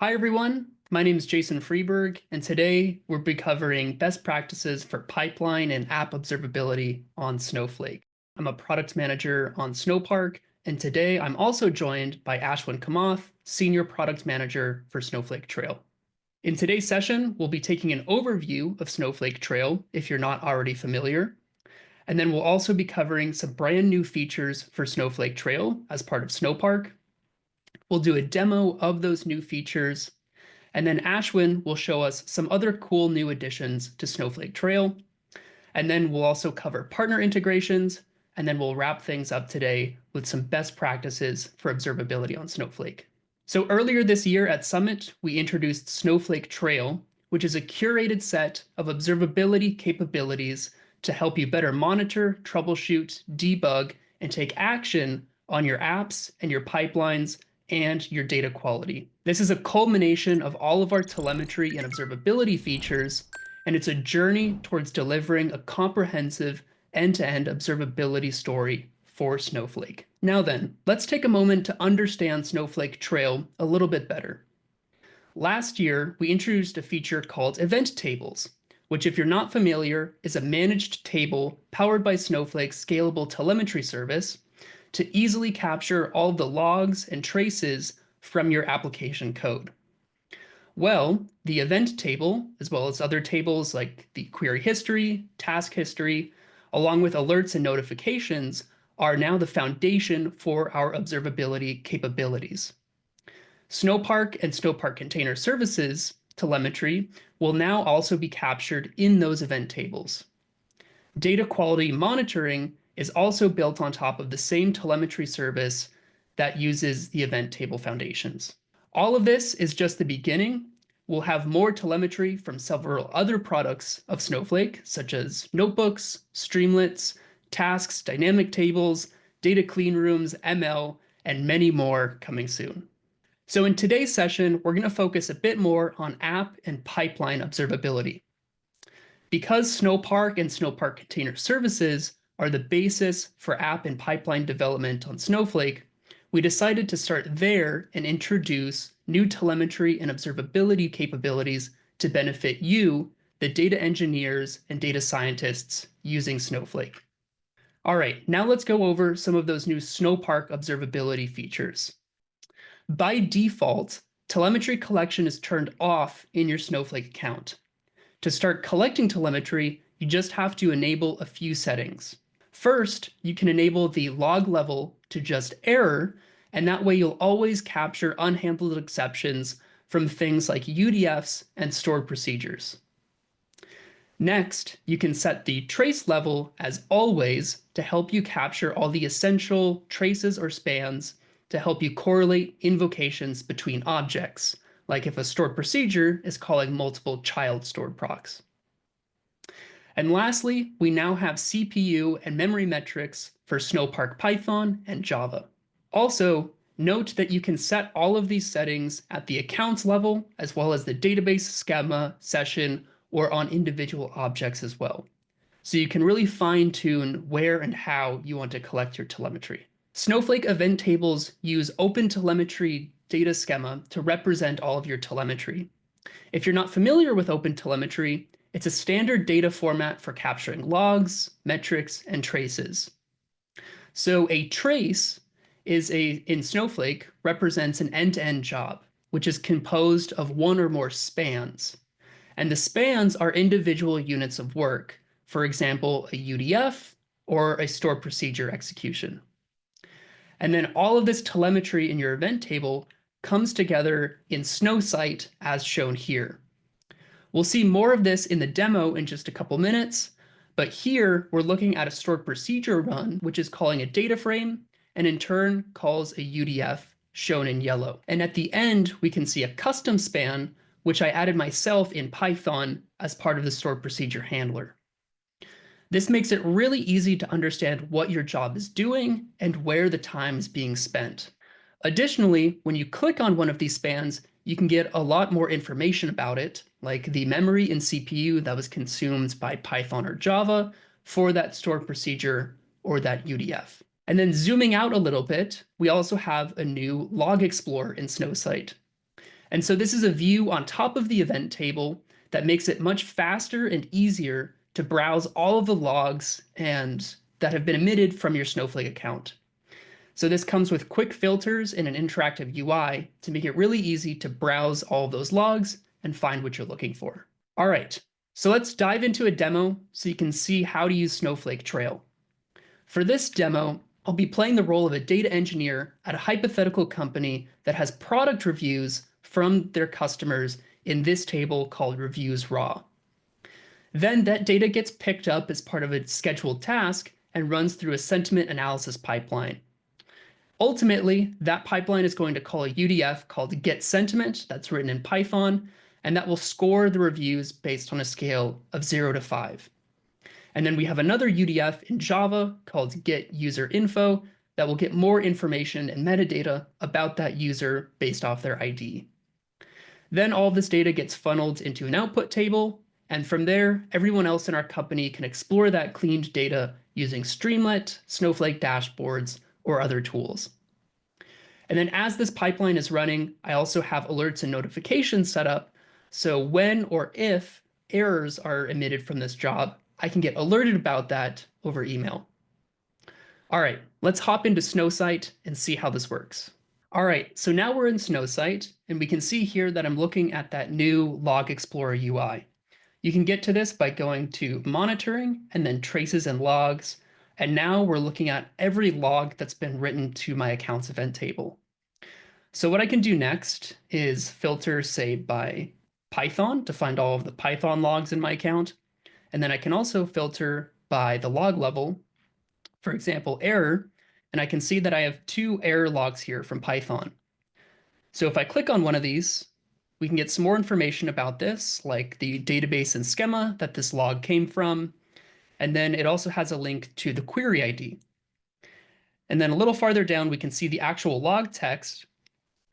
Hi, everyone. My name is Jason Freeberg, and today we'll be covering best practices for pipeline and app observability on Snowflake. I'm a product manager on Snowpark, and today I'm also joined by Ashwin Kamath, Senior Product Manager for Snowflake Trail. In today's session, we'll be taking an overview of Snowflake Trail if you're not already familiar, and then we'll also be covering some brand new features for Snowflake Trail as part of Snowpark. We'll do a demo of those new features, and then Ashwin will show us some other cool new additions to Snowflake Trail. And then we'll also cover partner integrations, and then we'll wrap things up today with some best practices for observability on Snowflake. So earlier this year at Summit, we introduced Snowflake Trail, which is a curated set of observability capabilities to help you better monitor, troubleshoot, debug, and take action on your apps and your pipelines and your data quality. This is a culmination of all of our telemetry and observability features, and it's a journey towards delivering a comprehensive end-to-end observability story for Snowflake. Now then, let's take a moment to understand Snowflake Trail a little bit better. Last year, we introduced a feature called Event Tables, which, if you're not familiar, is a managed table powered by Snowflake's scalable telemetry service to easily capture all of the logs and traces from your application code. Well, the event table, as well as other tables like the query history, task history, along with alerts and notifications, are now the foundation for our observability capabilities. Snowpark and Snowpark Container Services telemetry will now also be captured in those event tables. Data quality monitoring is also built on top of the same telemetry service that uses the event table foundations. All of this is just the beginning. We'll have more telemetry from several other products of Snowflake, such as notebooks, streamlets, tasks, dynamic tables, data clean rooms, ML, and many more coming soon. So in today's session, we're going to focus a bit more on app and pipeline observability. Because Snowpark and Snowpark Container Services are the basis for app and pipeline development on Snowflake, we decided to start there and introduce new telemetry and observability capabilities to benefit you, the data engineers and data scientists using Snowflake. All right, now let's go over some of those new Snowpark observability features. By default, telemetry collection is turned off in your Snowflake account. To start collecting telemetry, you just have to enable a few settings. First, you can enable the log level to just error, and that way you'll always capture unhandled exceptions from things like UDFs and stored procedures. Next, you can set the trace level as always to help you capture all the essential traces or spans to help you correlate invocations between objects, like if a stored procedure is calling multiple child stored procs. And lastly, we now have CPU and memory metrics for Snowpark Python and Java. Also, note that you can set all of these settings at the accounts level, as well as the database schema, session, or on individual objects as well. So you can really fine-tune where and how you want to collect your telemetry. Snowflake event tables use OpenTelemetry data schema to represent all of your telemetry. If you're not familiar with OpenTelemetry, it's a standard data format for capturing logs, metrics, and traces. So a trace in Snowflake represents an end-to-end job, which is composed of one or more spans. And the spans are individual units of work, for example, a UDF or a stored procedure execution. And then all of this telemetry in your event table comes together in Snowsight as shown here. We'll see more of this in the demo in just a couple minutes, but here we're looking at a stored procedure run, which is calling a data frame, and in turn calls a UDF, shown in yellow. And at the end, we can see a custom span, which I added myself in Python as part of the stored procedure handler. This makes it really easy to understand what your job is doing and where the time is being spent. Additionally, when you click on one of these spans, you can get a lot more information about it, like the memory and CPU that was consumed by Python or Java for that stored procedure or that UDF. And then zooming out a little bit, we also have a new log explorer in Snowsight. And so this is a view on top of the event table that makes it much faster and easier to browse all of the logs and that have been emitted from your Snowflake account. So this comes with quick filters and an interactive UI to make it really easy to browse all of those logs and find what you're looking for. All right, so let's dive into a demo so you can see how to use Snowflake Trail. For this demo, I'll be playing the role of a data engineer at a hypothetical company that has product reviews from their customers in this table called reviews raw. Then that data gets picked up as part of a scheduled task and runs through a sentiment analysis pipeline. Ultimately, that pipeline is going to call a UDF called getSentiment that's written in Python, and that will score the reviews based on a scale of 0 to 5. And then we have another UDF in Java called getUserInfo that will get more information and metadata about that user based off their ID. Then all of this data gets funneled into an output table, and from there, everyone else in our company can explore that cleaned data using Streamlit, Snowflake dashboards, or other tools. And then as this pipeline is running, I also have alerts and notifications set up. So when or if errors are emitted from this job, I can get alerted about that over email. All right, let's hop into Snowsight and see how this works. All right, so now we're in Snowsight, and we can see here that I'm looking at that new Log Explorer UI. You can get to this by going to Monitoring and then Traces and Logs. And now we're looking at every log that's been written to my accounts event table. So what I can do next is filter, say, by Python to find all of the Python logs in my account. And then I can also filter by the log level, for example, error, and I can see that I have 2 error logs here from Python. So if I click on one of these, we can get some more information about this, like the database and schema that this log came from. And then it also has a link to the query ID. And then a little farther down, we can see the actual log text.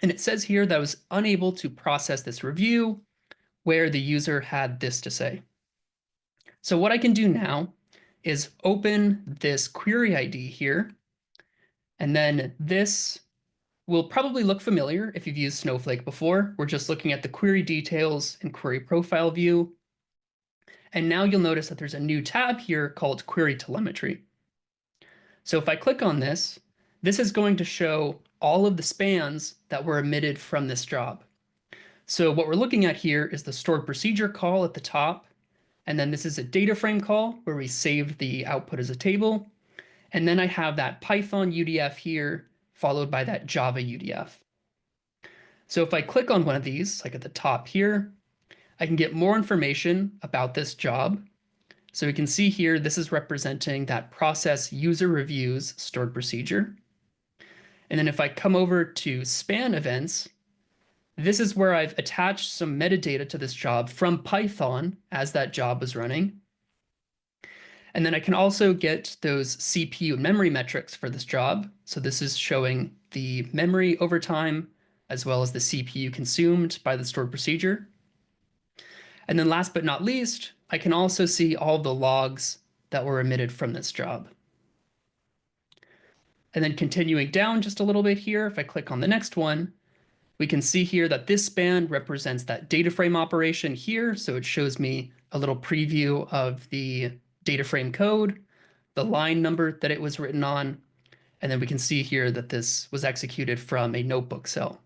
And it says here that I was unable to process this review where the user had this to say. So what I can do now is open this query ID here. And then this will probably look familiar if you've used Snowflake before. We're just looking at the query details and query profile view. And now you'll notice that there's a new tab here called Query Telemetry. So if I click on this, this is going to show all of the spans that were emitted from this job. So what we're looking at here is the stored procedure call at the top. And then this is a data frame call where we saved the output as a table. And then I have that Python UDF here, followed by that Java UDF. So if I click on one of these, like at the top here, I can get more information about this job. So we can see here, this is representing that process user reviews stored procedure. And then if I come over to span events, this is where I've attached some metadata to this job from Python as that job was running. And then I can also get those CPU and memory metrics for this job. So this is showing the memory over time, as well as the CPU consumed by the stored procedure. And then last but not least, I can also see all of the logs that were emitted from this job. And then continuing down just a little bit here, if I click on the next one, we can see here that this span represents that data frame operation here. So it shows me a little preview of the data frame code, the line number that it was written on, and then we can see here that this was executed from a notebook cell.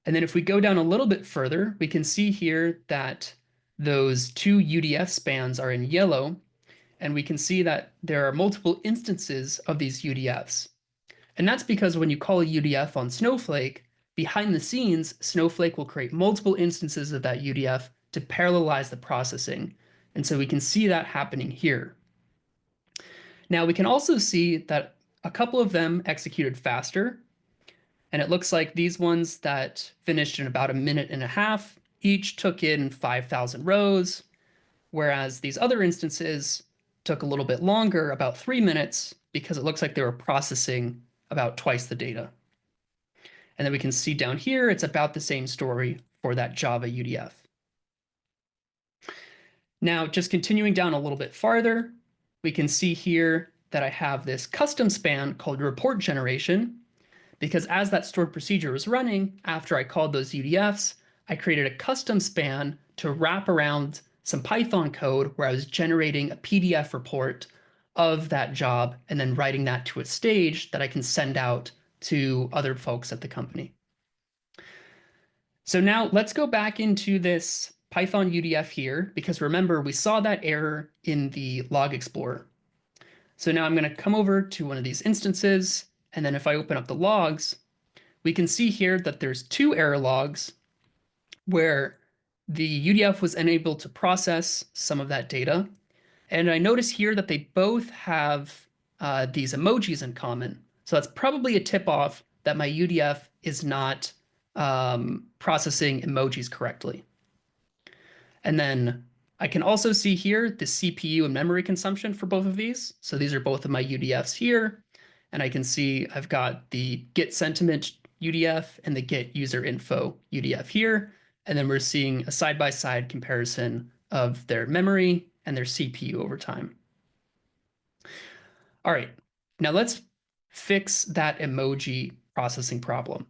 And then if we go down a little bit further, we can see here that those 2 UDF spans are in yellow, and we can see that there are multiple instances of these UDFs. And that's because when you call a UDF on Snowflake, behind the scenes, Snowflake will create multiple instances of that UDF to parallelize the processing. And so we can see that happening here. Now we can also see that a couple of them executed faster. And it looks like these ones that finished in about 1.5 minutes each took in 5,000 rows, whereas these other instances took a little bit longer, about 3 minutes, because it looks like they were processing about twice the data. And then we can see down here, it's about the same story for that Java UDF. Now, just continuing down a little bit farther, we can see here that I have this custom span called report generation, because as that stored procedure was running, after I called those UDFs, I created a custom span to wrap around some Python code where I was generating a PDF report of that job and then writing that to a stage that I can send out to other folks at the company. So now let's go back into this Python UDF here, because remember, we saw that error in the log explorer. So now I'm going to come over to one of these instances, and then if I open up the logs, we can see here that there's two error logs where the UDF was unable to process some of that data. And I notice here that they both have these emojis in common. So that's probably a tip-off that my UDF is not processing emojis correctly. And then I can also see here the CPU and memory consumption for both of these. So these are both of my UDFs here. And I can see I've got the get sentiment UDF and the get user info UDF here. And then we're seeing a side-by-side comparison of their memory and their CPU over time. All right, now let's fix that emoji processing problem.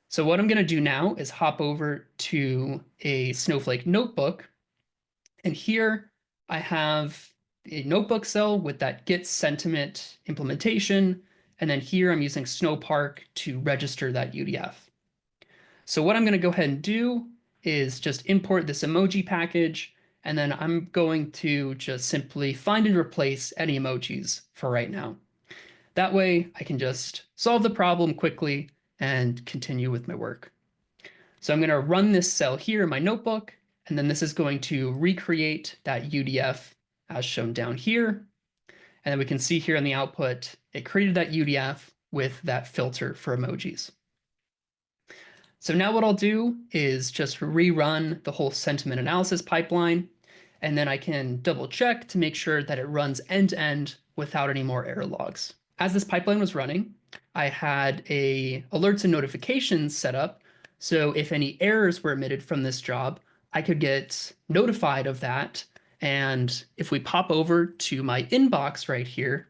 So what I'm going to do now is hop over to a Snowflake notebook. And here I have a notebook cell with that get sentiment implementation. And then here I'm using Snowpark to register that UDF. So what I'm going to go ahead and do is just import this emoji package. And then I'm going to just simply find and replace any emojis for right now. That way I can just solve the problem quickly and continue with my work. So I'm going to run this cell here in my notebook, and then this is going to recreate that UDF as shown down here. And then we can see here in the output, it created that UDF with that filter for emojis. So now what I'll do is just rerun the whole sentiment analysis pipeline, and then I can double check to make sure that it runs end to end without any more error logs. As this pipeline was running, I had alerts and notifications set up. So if any errors were emitted from this job, I could get notified of that. And if we pop over to my inbox right here,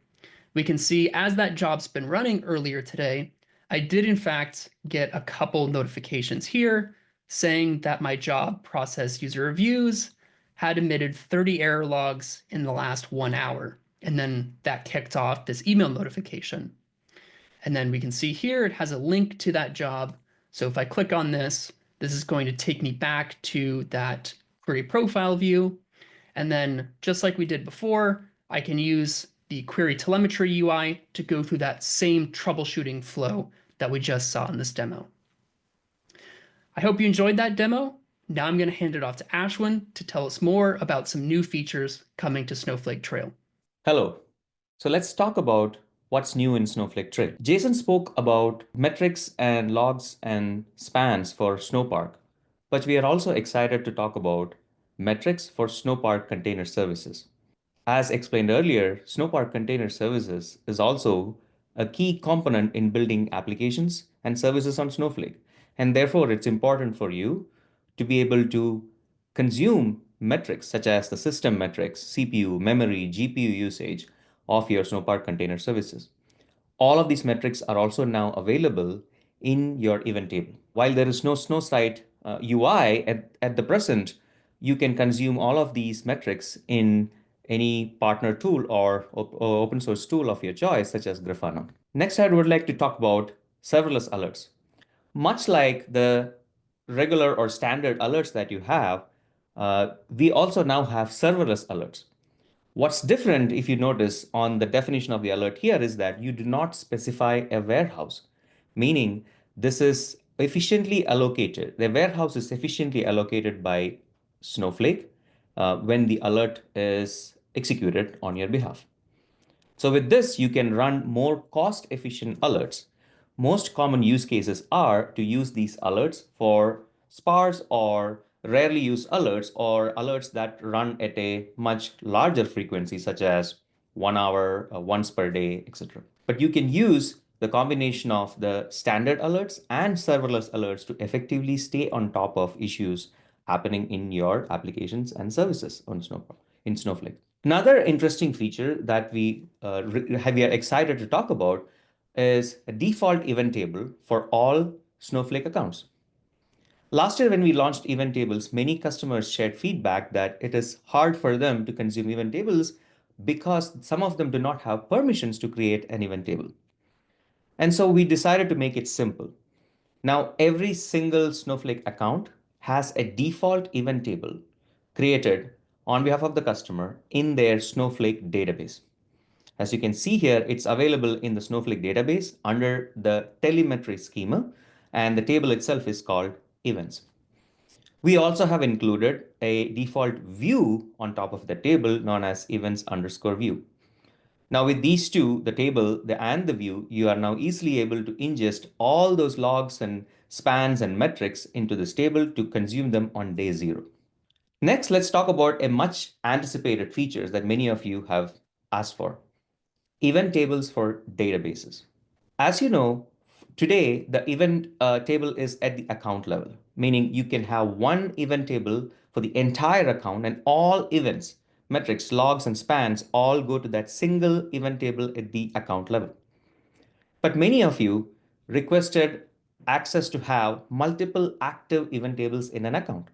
we can see as that job's been running earlier today, I did in fact get a couple notifications here saying that my job processed user reviews, had emitted 30 error logs in the last 1 hour. And then that kicked off this email notification. And then we can see here it has a link to that job. So if I click on this, this is going to take me back to that query profile view. And then just like we did before, I can use the query telemetry UI to go through that same troubleshooting flow that we just saw in this demo. I hope you enjoyed that demo. Now I'm going to hand it off to Ashwin to tell us more about some new features coming to Snowflake Trail. Hello. So let's talk about what's new in Snowflake Trail. Jason spoke about metrics and logs and spans for Snowpark, but we are also excited to talk about metrics for Snowpark Container Services. As explained earlier, Snowpark Container Services is also a key component in building applications and services on Snowflake. And therefore, it's important for you to be able to consume metrics such as the system metrics, CPU, memory, GPU usage of your Snowpark Container Services. All of these metrics are also now available in your event table. While there is no Snowsite UI at the present, you can consume all of these metrics in any partner tool or open source tool of your choice, such as Grafana. Next, I would like to talk about serverless alerts. Much like the regular or standard alerts that you have, we also now have serverless alerts. What's different, if you notice on the definition of the alert here, is that you do not specify a warehouse, meaning this is efficiently allocated. The warehouse is efficiently allocated by Snowflake when the alert is executed on your behalf. So with this, you can run more cost-efficient alerts. Most common use cases are to use these alerts for sparse or rarely used alerts or alerts that run at a much larger frequency, such as 1 hour, once per day, etc. But you can use the combination of the standard alerts and serverless alerts to effectively stay on top of issues happening in your applications and services on Snowflake. Another interesting feature that we are excited to talk about is a default event table for all Snowflake accounts. Last year, when we launched event tables, many customers shared feedback that it is hard for them to consume event tables because some of them do not have permissions to create an event table. And so we decided to make it simple. Now, every single Snowflake account has a default event table created on behalf of the customer in their Snowflake database. As you can see here, it's available in the Snowflake database under the telemetry schema, and the table itself is called events. We also have included a default view on top of the table known as events underscore view. Now with these two, the table and the view, you are now easily able to ingest all those logs and spans and metrics into this table to consume them on day zero. Next, let's talk about a much anticipated feature that many of you have asked for, event tables for databases. As you know, today the event table is at the account level, meaning you can have one event table for the entire account and all events, metrics, logs, and spans all go to that single event table at the account level. But many of you requested access to have multiple active event tables in an account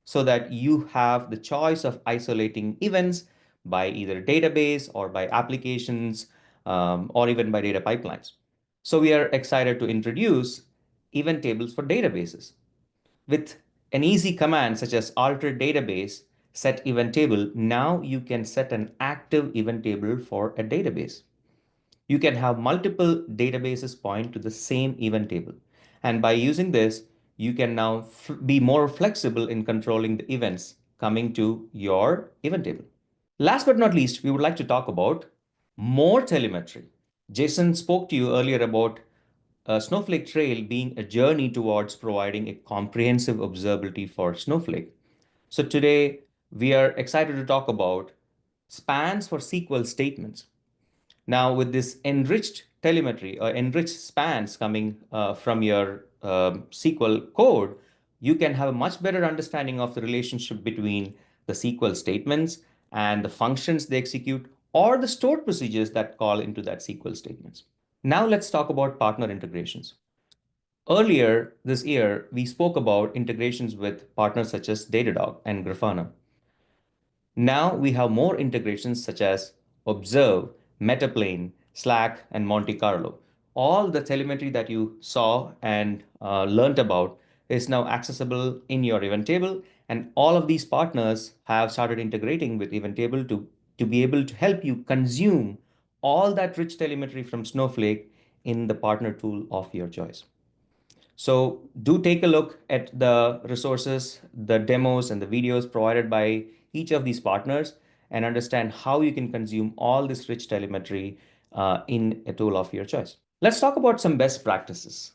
so that you have the choice of isolating events by either database or by applications or even by data pipelines. So we are excited to introduce event tables for databases. With an easy command such as alter database, set event table, now you can set an active event table for a database. You can have multiple databases point to the same event table. And by using this, you can now be more flexible in controlling the events coming to your event table. Last but not least, we would like to talk about more telemetry. Jason spoke to you earlier about Snowflake Trail being a journey towards providing a comprehensive observability for Snowflake. So today, we are excited to talk about spans for SQL statements. Now, with this enriched telemetry or enriched spans coming from your SQL code, you can have a much better understanding of the relationship between the SQL statements and the functions they execute or the stored procedures that call into that SQL statements. Now let's talk about partner integrations. Earlier this year, we spoke about integrations with partners such as Datadog and Grafana. Now we have more integrations such as Observe, Metaplane, Slack, and Monte Carlo. All the telemetry that you saw and learned about is now accessible in your event table. And all of these partners have started integrating with event table to be able to help you consume all that rich telemetry from Snowflake in the partner tool of your choice. So do take a look at the resources, the demos, and the videos provided by each of these partners and understand how you can consume all this rich telemetry in a tool of your choice. Let's talk about some best practices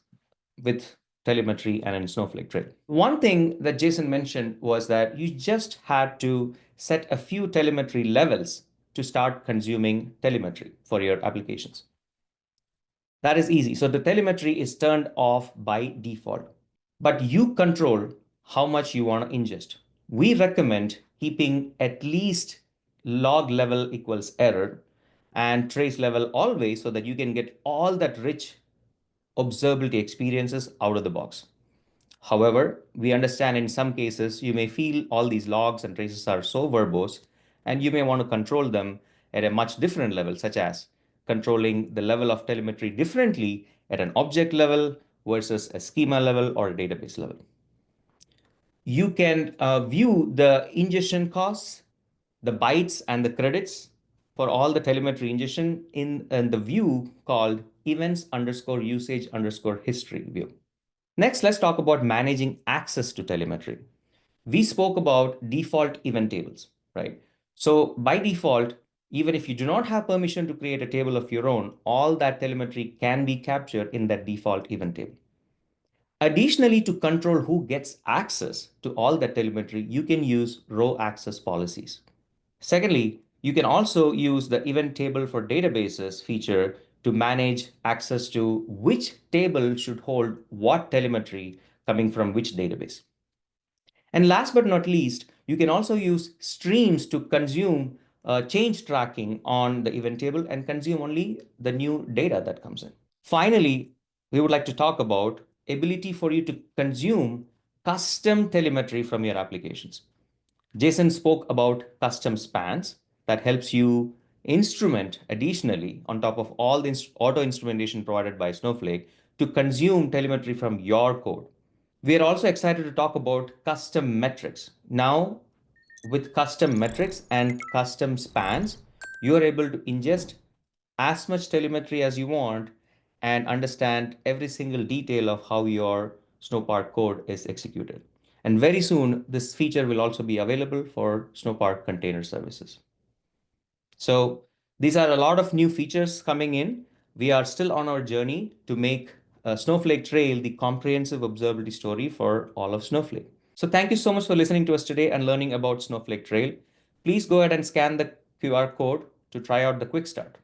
with telemetry and in Snowflake Trail. One thing that Jason mentioned was that you just had to set a few telemetry levels to start consuming telemetry for your applications. That is easy. So the telemetry is turned off by default, but you control how much you want to ingest. We recommend keeping at least log level equals error and trace level always so that you can get all that rich observability experiences out of the box. However, we understand in some cases you may feel all these logs and traces are so verbose, and you may want to control them at a much different level, such as controlling the level of telemetry differently at an object level versus a schema level or a database level. You can view the ingestion costs, the bytes and the credits for all the telemetry ingestion in the view called events underscore usage underscore history view. Next, let's talk about managing access to telemetry. We spoke about default event tables, right? So by default, even if you do not have permission to create a table of your own, all that telemetry can be captured in that default event table. Additionally, to control who gets access to all that telemetry, you can use row access policies. Secondly, you can also use the event table for databases feature to manage access to which table should hold what telemetry coming from which database. And last but not least, you can also use streams to consume change tracking on the event table and consume only the new data that comes in. Finally, we would like to talk about ability for you to consume custom telemetry from your applications. Jason spoke about custom spans that helps you instrument additionally on top of all the auto instrumentation provided by Snowflake to consume telemetry from your code. We are also excited to talk about custom metrics. Now, with custom metrics and custom spans, you are able to ingest as much telemetry as you want and understand every single detail of how your Snowpark code is executed. And very soon, this feature will also be available for Snowpark container services. So these are a lot of new features coming in. We are still on our journey to make Snowflake Trail the comprehensive observability story for all of Snowflake. So thank you so much for listening to us today and learning about Snowflake Trail. Please go ahead and scan the QR code to try out the quick start.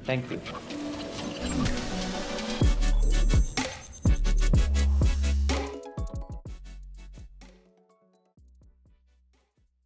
Thank you.